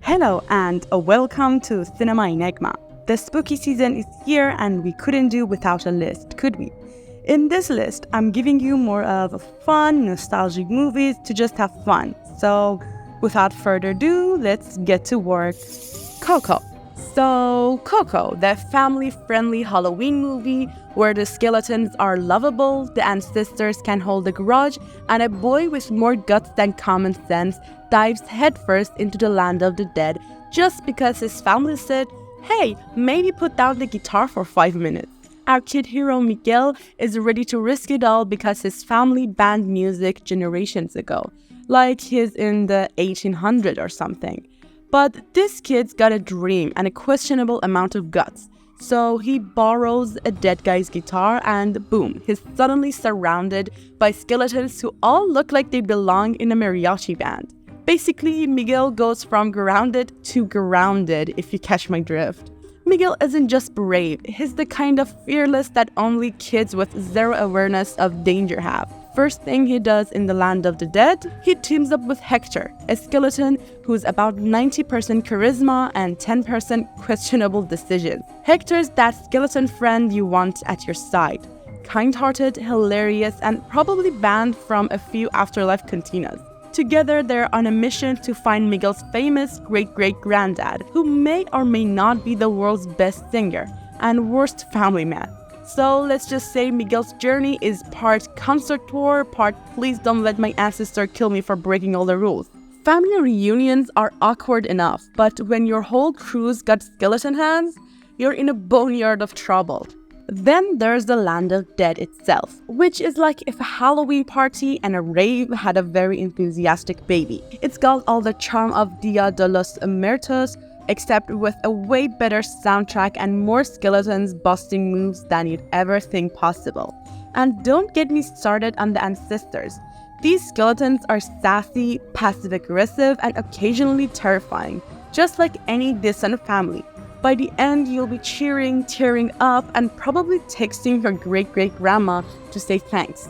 Hello and a welcome to Cinema Enigma. The spooky season is here and we couldn't do without a list, could we? In this list, I'm giving you more of fun, nostalgic movies to just have fun. So, without further ado, let's get to work. Coco. So, Coco, the family-friendly Halloween movie where the skeletons are lovable, the ancestors can hold a grudge, and a boy with more guts than common sense dives headfirst into the land of the dead just because his family said, hey, maybe put down the guitar for 5 minutes. Our kid hero Miguel is ready to risk it all because his family banned music generations ago, like he's in the 1800s or something. But this kid's got a dream and a questionable amount of guts. So he borrows a dead guy's guitar and boom, he's suddenly surrounded by skeletons who all look like they belong in a mariachi band. Basically, Miguel goes from grounded to grounded, if you catch my drift. Miguel isn't just brave, he's the kind of fearless that only kids with zero awareness of danger have. First thing he does in the land of the dead, he teams up with Hector, a skeleton who's about 90% charisma and 10% questionable decisions. Hector's that skeleton friend you want at your side. Kind-hearted, hilarious, and probably banned from a few afterlife cantinas. Together, they're on a mission to find Miguel's famous great-great-granddad, who may or may not be the world's best singer and worst family man. So let's just say Miguel's journey is part concert tour, part please don't let my ancestor kill me for breaking all the rules. Family reunions are awkward enough, but when your whole crew's got skeleton hands, you're in a boneyard of trouble. Then there's the land of dead itself, which is like if a Halloween party and a rave had a very enthusiastic baby. It's got all the charm of Dia de los Muertos, except with a way better soundtrack and more skeletons busting moves than you'd ever think possible. And don't get me started on the ancestors. These skeletons are sassy, passive-aggressive, and occasionally terrifying, just like any distant family. By the end, you'll be cheering, tearing up, and probably texting your great-great-grandma to say thanks.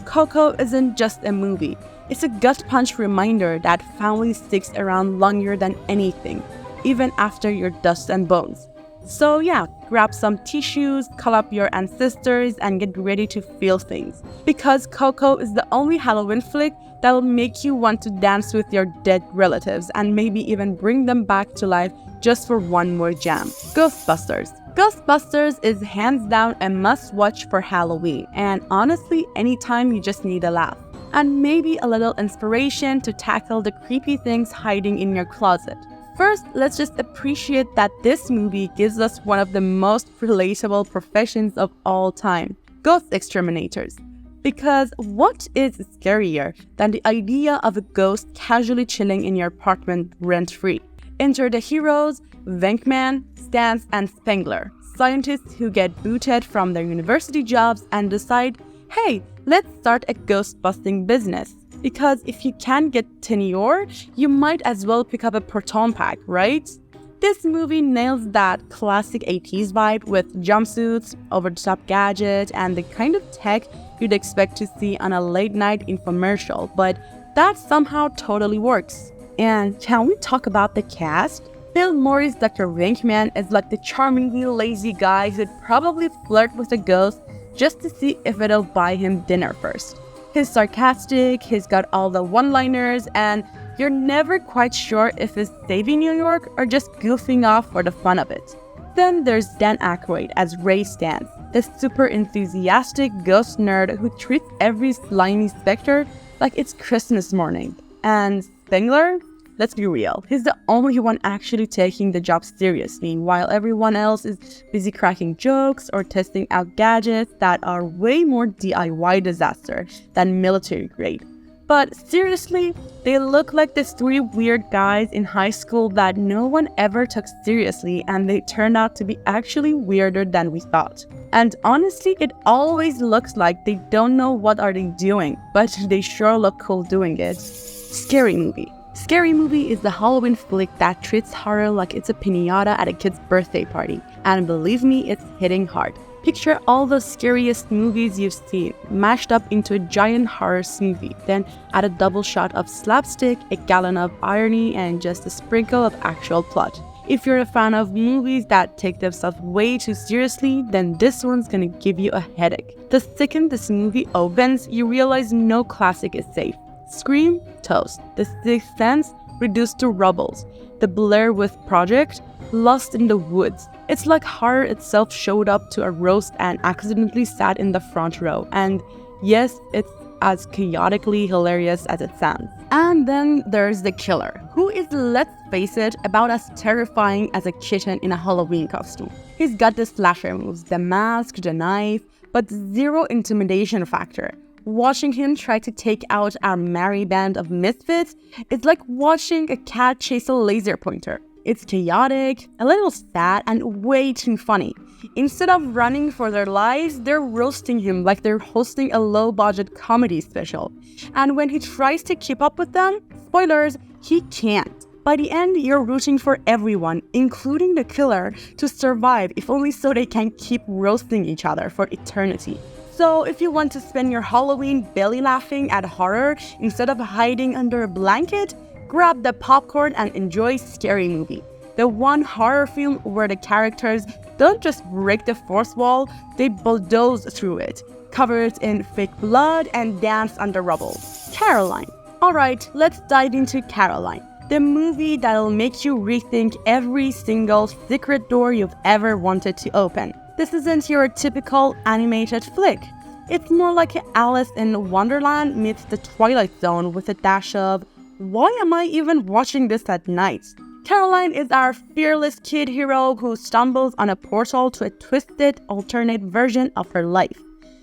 Coco isn't just a movie. It's a gut-punch reminder that family sticks around longer than anything, even after your dust and bones. So yeah, grab some tissues, call up your ancestors, and get ready to feel things. Because Coco is the only Halloween flick that will make you want to dance with your dead relatives and maybe even bring them back to life just for one more jam. Ghostbusters. Ghostbusters is hands down a must-watch for Halloween, and honestly, anytime you just need a laugh. And maybe a little inspiration to tackle the creepy things hiding in your closet. First, let's just appreciate that this movie gives us one of the most relatable professions of all time, ghost exterminators. Because what is scarier than the idea of a ghost casually chilling in your apartment rent-free? Enter the heroes, Venkman, Stans, and Spengler, scientists who get booted from their university jobs and decide, hey, let's start a ghost-busting business. Because if you can't get tenure, you might as well pick up a proton pack, right? This movie nails that classic 80s vibe with jumpsuits, over-the-top gadgets, and the kind of tech you'd expect to see on a late-night infomercial, but that somehow totally works. And can we talk about the cast? Bill Murray's Dr. Venkman is like the charmingly lazy guy who'd probably flirt with a ghost just to see if it'll buy him dinner first. He's sarcastic, he's got all the one-liners, and you're never quite sure if he's saving New York or just goofing off for the fun of it. Then there's Dan Aykroyd as Ray Stantz, the super enthusiastic ghost nerd who treats every slimy specter like it's Christmas morning. And Spengler? Let's be real, he's the only one actually taking the job seriously, while everyone else is busy cracking jokes or testing out gadgets that are way more DIY disaster than military grade. But seriously, they look like these three weird guys in high school that no one ever took seriously, and they turned out to be actually weirder than we thought. And honestly, it always looks like they don't know what are they doing, but they sure look cool doing it. Scary Movie. Scary Movie is the Halloween flick that treats horror like it's a piñata at a kid's birthday party, and believe me, it's hitting hard. Picture all the scariest movies you've seen mashed up into a giant horror smoothie, then add a double shot of slapstick, a gallon of irony, and just a sprinkle of actual plot. If you're a fan of movies that take themselves way too seriously, then this one's gonna give you a headache. The second this movie opens, you realize no classic is safe. Scream? Toast. The Sixth Sense? Reduced to rubbles. The Blair Witch Project? Lost in the woods. It's like horror itself showed up to a roast and accidentally sat in the front row. And yes, it's as chaotically hilarious as it sounds. And then there's the killer, who is, let's face it, about as terrifying as a kitten in a Halloween costume. He's got the slasher moves, the mask, the knife, but zero intimidation factor. Watching him try to take out our merry band of misfits is like watching a cat chase a laser pointer. It's chaotic, a little sad, and way too funny. Instead of running for their lives, they're roasting him like they're hosting a low-budget comedy special. And when he tries to keep up with them, spoilers, he can't. By the end, you're rooting for everyone, including the killer, to survive, if only so they can keep roasting each other for eternity. So if you want to spend your Halloween belly laughing at horror instead of hiding under a blanket, grab the popcorn and enjoy Scary Movie. The one horror film where the characters don't just break the fourth wall, they bulldoze through it, cover it in fake blood, and dance under rubble. Coraline. Alright, let's dive into Coraline, the movie that'll make you rethink every single secret door you've ever wanted to open. This isn't your typical animated flick. It's more like Alice in Wonderland meets the Twilight Zone with a dash of, why am I even watching this at night? Coraline is our fearless kid hero who stumbles on a portal to a twisted, alternate version of her life.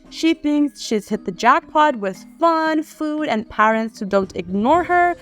She thinks she's hit the jackpot with fun, food, and parents who don't ignore her,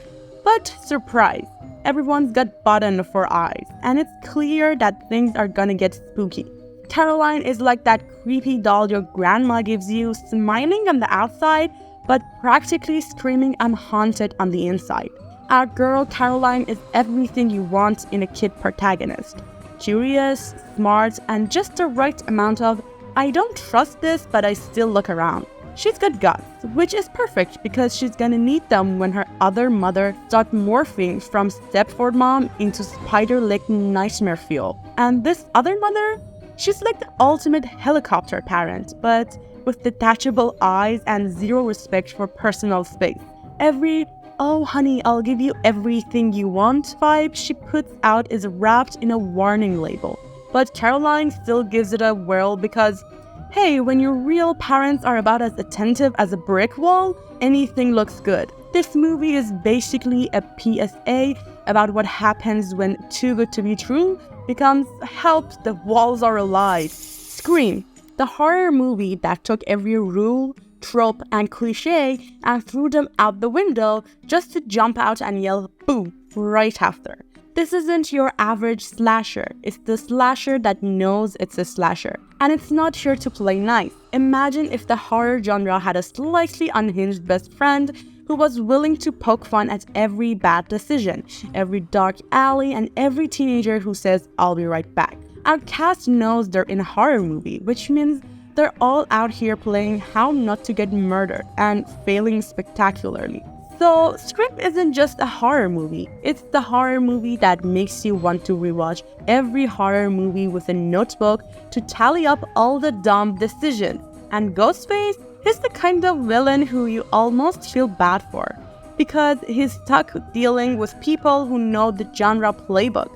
but surprise, everyone's got button for eyes, and it's clear that things are gonna get spooky. Coraline is like that creepy doll your grandma gives you, smiling on the outside, but practically screaming "I'm haunted" on the inside. Our girl Coraline is everything you want in a kid protagonist. Curious, smart, and just the right amount of, I don't trust this, but I still look around. She's got guts, which is perfect because she's gonna need them when her other mother starts morphing from Stepford mom into spider-leg nightmare fuel. And this other mother? She's like the ultimate helicopter parent, but with detachable eyes and zero respect for personal space. Every, oh honey, I'll give you everything you want vibe she puts out is wrapped in a warning label. But Caroline still gives it a whirl because, hey, when your real parents are about as attentive as a brick wall, anything looks good. This movie is basically a PSA about what happens when Too Good to Be True becomes help, the walls are alive. Scream, the horror movie that took every rule, trope, and cliche and threw them out the window just to jump out and yell boom right after. This isn't your average slasher, it's the slasher that knows it's a slasher. And it's not here to play nice. Imagine if the horror genre had a slightly unhinged best friend who was willing to poke fun at every bad decision, every dark alley, and every teenager who says, I'll be right back. Our cast knows they're in a horror movie, which means they're all out here playing how not to get murdered and failing spectacularly. So, Scream isn't just a horror movie, it's the horror movie that makes you want to rewatch every horror movie with a notebook to tally up all the dumb decisions. And Ghostface is the kind of villain who you almost feel bad for, because he's stuck dealing with people who know the genre playbook,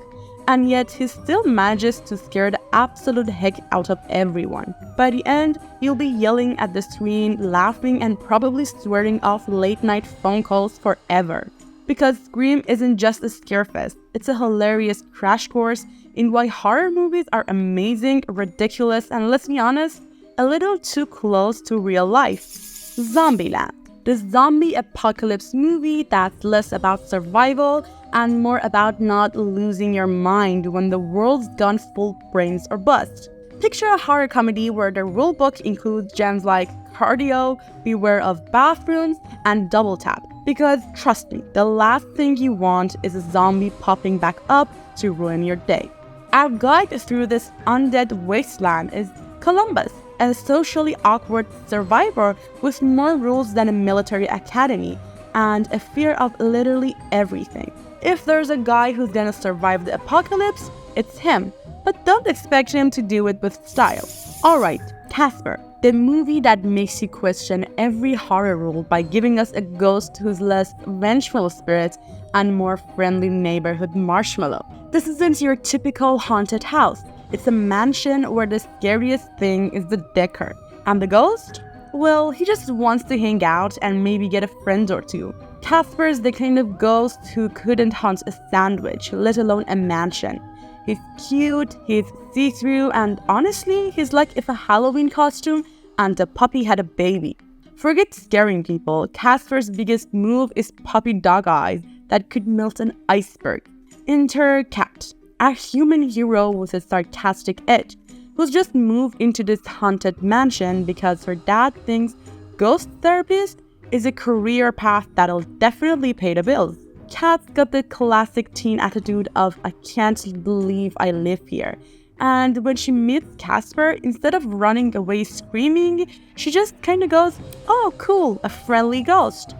and yet he still manages to scare the absolute heck out of everyone. By the end, you'll be yelling at the screen, laughing, and probably swearing off late-night phone calls forever. Because Scream isn't just a scarefest, it's a hilarious crash course in why horror movies are amazing, ridiculous, and let's be honest, a little too close to real life. Zombieland, the zombie apocalypse movie that's less about survival and more about not losing your mind when the world's gone full brains or bust. Picture a horror comedy where the rulebook includes gems like cardio, beware of bathrooms, and double tap. Because trust me, the last thing you want is a zombie popping back up to ruin your day. Our guide through this undead wasteland is Columbus, a socially awkward survivor with more rules than a military academy and a fear of literally everything. If there's a guy who's gonna survive the apocalypse, it's him, but don't expect him to do it with style. Alright, Casper, the movie that makes you question every horror rule by giving us a ghost who's less vengeful spirit and more friendly neighborhood marshmallow. This isn't your typical haunted house. It's a mansion where the scariest thing is the decor. And the ghost? Well, he just wants to hang out and maybe get a friend or two. Casper's the kind of ghost who couldn't haunt a sandwich, let alone a mansion. He's cute, he's see-through, and honestly, he's like if a Halloween costume and a puppy had a baby. Forget scaring people, Casper's biggest move is puppy dog eyes that could melt an iceberg. Enter Cat, a human hero with a sarcastic edge, who's just moved into this haunted mansion because her dad thinks ghost therapist is a career path that'll definitely pay the bills. Kat's got the classic teen attitude of I can't believe I live here. And when she meets Casper, instead of running away screaming, she just kinda goes, oh cool, a friendly ghost.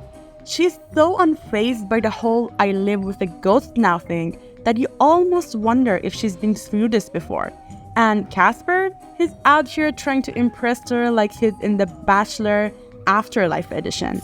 She's so unfazed by the whole I live with a ghost now thing that you almost wonder if she's been through this before. And Casper, he's out here trying to impress her like he's in the Bachelor Afterlife edition.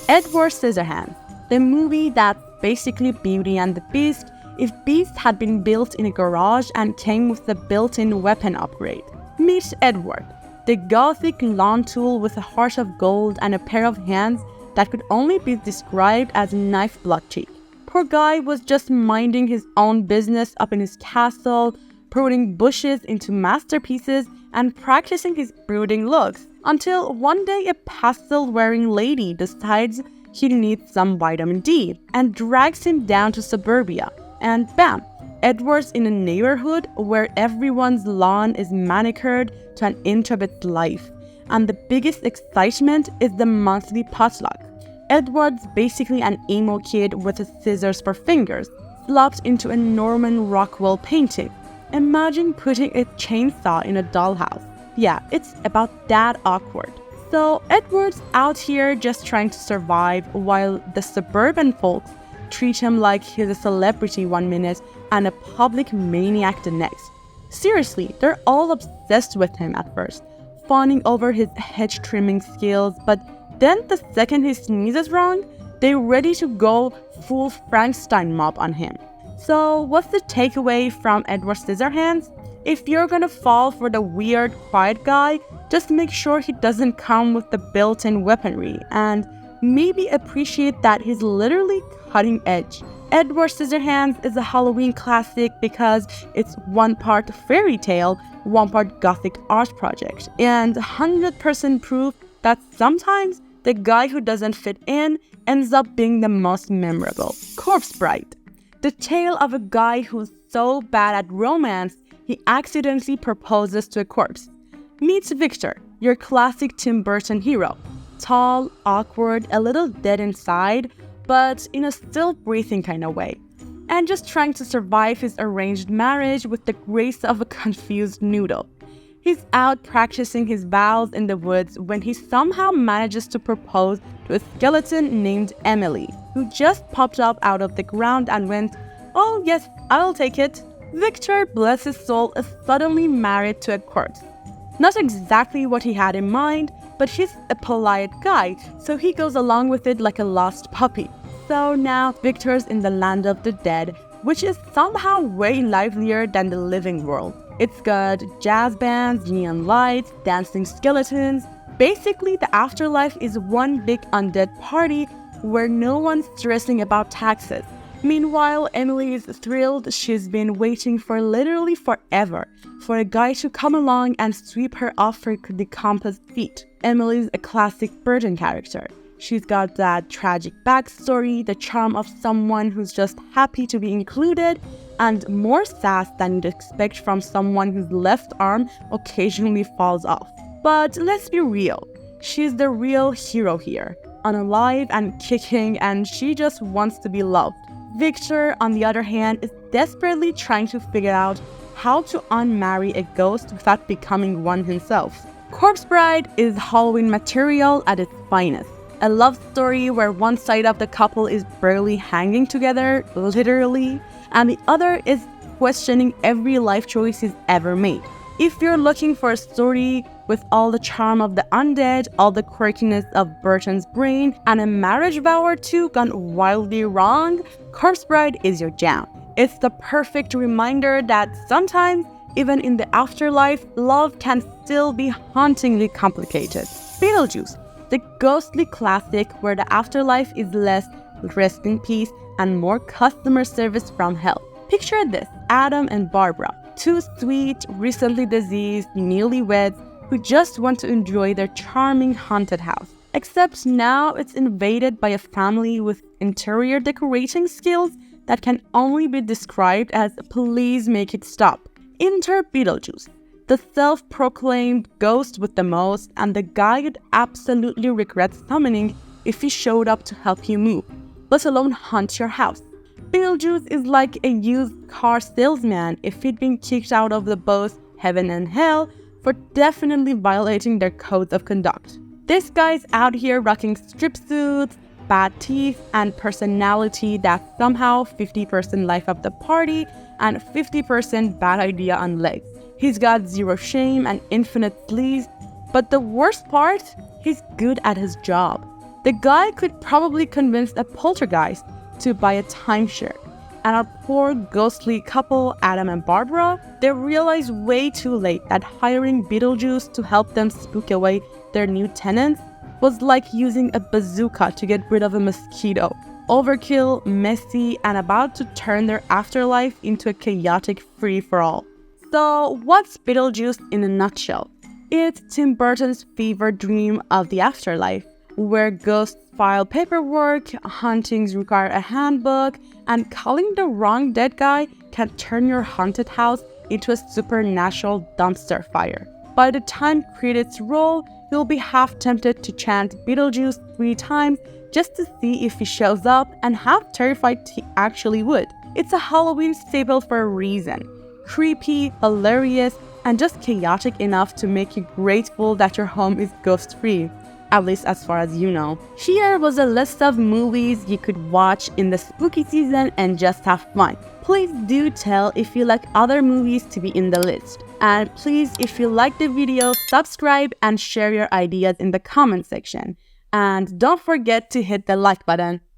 Edward Scissorhands, the movie that's basically Beauty and the Beast if Beast had been built in a garage and came with a built-in weapon upgrade. Meet Edward, the gothic lawn tool with a heart of gold and a pair of hands that could only be described as knife blood cheek. Poor guy was just minding his own business up in his castle, pruning bushes into masterpieces and practicing his brooding looks, until one day a pastel-wearing lady decides he needs some vitamin D and drags him down to suburbia. And bam, Edward's in a neighborhood where everyone's lawn is manicured to an inch of its life. And the biggest excitement is the monthly potluck. Edward's basically an emo kid with scissors for fingers, slopped into a Norman Rockwell painting. Imagine putting a chainsaw in a dollhouse. Yeah, it's about that awkward. So Edward's out here just trying to survive while the suburban folks treat him like he's a celebrity one minute and a public maniac the next. Seriously, they're all obsessed with him at first, fawning over his hedge trimming skills, but then the second he sneezes wrong, they're ready to go full Frankenstein mob on him. So what's the takeaway from Edward Scissorhands? If you're gonna fall for the weird, quiet guy, just make sure he doesn't come with the built-in weaponry, and maybe appreciate that he's literally cutting edge. Edward Scissorhands is a Halloween classic because it's one part fairy tale, one part gothic art project, and 100% proof that sometimes the guy who doesn't fit in ends up being the most memorable. Corpse Bride, the tale of a guy who's so bad at romance, he accidentally proposes to a corpse. Meets Victor, your classic Tim Burton hero. Tall, awkward, a little dead inside, but in a still breathing kind of way. And just trying to survive his arranged marriage with the grace of a confused noodle. He's out practicing his vows in the woods when he somehow manages to propose to a skeleton named Emily, who just popped up out of the ground and went, oh yes, I'll take it. Victor, bless his soul, is suddenly married to a corpse. Not exactly what he had in mind, but he's a polite guy, so he goes along with it like a lost puppy. So now Victor's in the land of the dead, which is somehow way livelier than the living world. It's got jazz bands, neon lights, dancing skeletons. Basically, the afterlife is one big undead party where no one's stressing about taxes. Meanwhile, Emily is thrilled. She's been waiting for literally forever for a guy to come along and sweep her off her decomposed feet. Emily's a classic Burton character. She's got that tragic backstory, the charm of someone who's just happy to be included, and more sass than you'd expect from someone whose left arm occasionally falls off. But let's be real, she's the real hero here, unalive and kicking, and she just wants to be loved. Victor, on the other hand, is desperately trying to figure out how to unmarry a ghost without becoming one himself. Corpse Bride is Halloween material at its finest. A love story where one side of the couple is barely hanging together, literally, and the other is questioning every life choice he's ever made. If you're looking for a story with all the charm of the undead, all the quirkiness of Burton's brain, and a marriage vow or two gone wildly wrong, Corpse Bride is your jam. It's the perfect reminder that sometimes, even in the afterlife, love can still be hauntingly complicated. Beetlejuice, the ghostly classic where the afterlife is less rest in peace and more customer service from hell. Picture this: Adam and Barbara, two sweet, recently deceased newlyweds who just want to enjoy their charming haunted house. Except now it's invaded by a family with interior decorating skills that can only be described as "please make it stop." Enter Beetlejuice, the self-proclaimed ghost with the most, and the guy you'd absolutely regret summoning if he showed up to help you move, let alone haunt your house. Beetlejuice is like a used car salesman if he'd been kicked out of both heaven and hell for definitely violating their codes of conduct. This guy's out here rocking strip suits, bad teeth, and personality that's somehow 50% life of the party and 50% bad idea on legs. He's got zero shame and infinite sleaze, but the worst part, he's good at his job. The guy could probably convince a poltergeist to buy a timeshare. And our poor ghostly couple, Adam and Barbara, they realize way too late that hiring Beetlejuice to help them spook away their new tenants was like using a bazooka to get rid of a mosquito. Overkill, messy, and about to turn their afterlife into a chaotic free-for-all. So what's Beetlejuice in a nutshell? It's Tim Burton's fever dream of the afterlife, where ghosts file paperwork, hauntings require a handbook, and calling the wrong dead guy can turn your haunted house into a supernatural dumpster fire. By the time credits roll, you'll be half tempted to chant Beetlejuice 3 times just to see if he shows up, and half terrified he actually would. It's a Halloween staple for a reason. Creepy, hilarious, and just chaotic enough to make you grateful that your home is ghost-free. At least as far as you know. Here was a list of movies you could watch in the spooky season and just have fun. Please do tell if you like other movies to be in the list. And please, if you like the video, subscribe and share your ideas in the comment section. And don't forget to hit the like button.